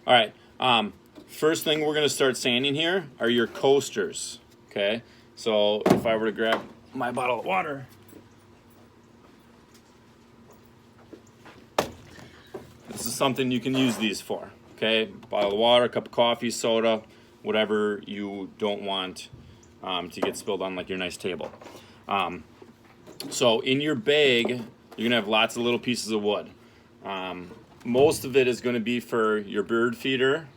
All right. First thing we're going to start sanding here are your coasters. Okay. So if I were to grab my bottle of water, this is something you can use these for. Okay. Bottle of water, cup of coffee, soda, whatever you don't want to get spilled on like your nice table. So in your bag, you're going to have lots of little pieces of wood. Most of it is going to be for your bird feeder.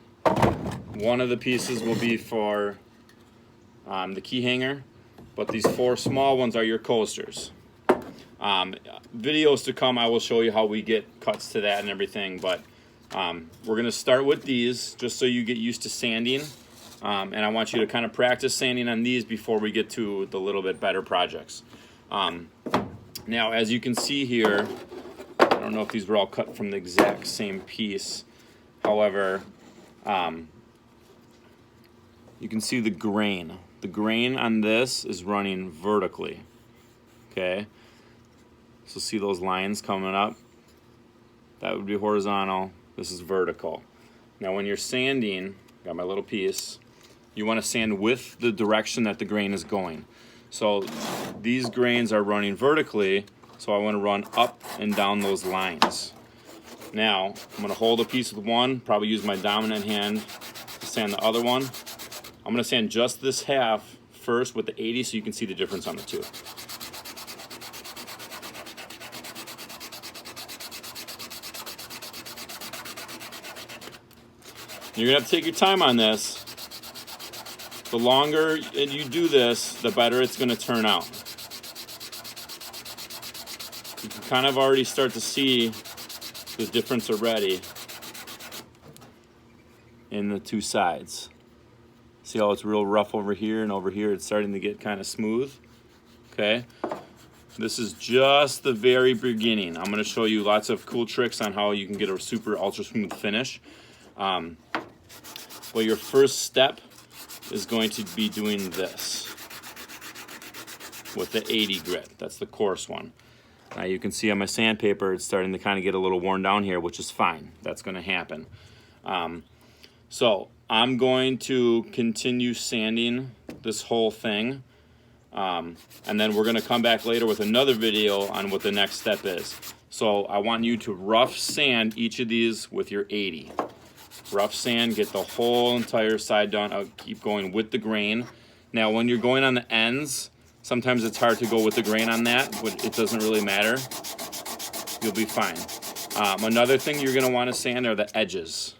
One of the pieces will be for the key hanger, but these 4 small ones are your coasters. Videos to come, I will show you how we get cuts to that and everything, but we're going to start with these just so you get used to sanding, and I want you to kind of practice sanding on these before we get to the little bit better projects. Now, as you can see here, I don't know if these were all cut from the exact same piece. However, you can see the grain. The grain on this is running vertically. Okay? So see those lines coming up? That would be horizontal. This is vertical. Now when you're sanding, got my little piece, you want to sand with the direction that the grain is going. So these grains are running vertically, so I want to run up and down those lines. Now, I'm going to hold a piece with one, probably use my dominant hand to sand the other one. I'm going to sand just this half first with the 80 so you can see the difference on the two. You're going to have to take your time on this. The longer you do this, the better it's going to turn out. You can kind of already start to see the difference already in the two sides. See how it's real rough over here, and over here it's starting to get kind of smooth. Okay, this is just the very beginning. I'm going to show you lots of cool tricks on how you can get a super ultra smooth finish. Well, your first step is going to be doing this with the 80 grit. That's the coarse one. Now you can see on my sandpaper it's starting to kind of get a little worn down here, which is fine. That's going to happen. So I'm going to continue sanding this whole thing, and then we're going to come back later with another video on what the next step is. So I want you to rough sand each of these with your 80. Rough sand, get the whole entire side done. I'll keep going with the grain. Now when you're going on the ends, sometimes it's hard to go with the grain on that, but it doesn't really matter. You'll be fine. Another thing you're going to want to sand are the edges.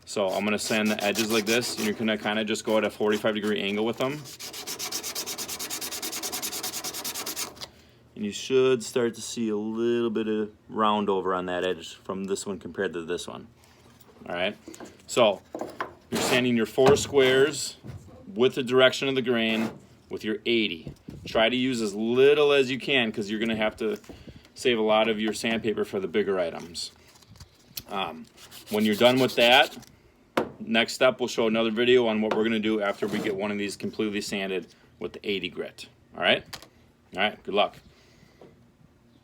So I'm going to sand the edges like this, and you're going to kind of just go at a 45-degree angle with them. And you should start to see a little bit of round over on that edge from this one compared to this one. All right, so you're sanding your 4 squares with the direction of the grain with your 80. Try to use as little as you can because you're going to have to save a lot of your sandpaper for the bigger items. When you're done with that, next step we'll show another video on what we're going to do after we get one of these completely sanded with the 80 grit. All right, good luck.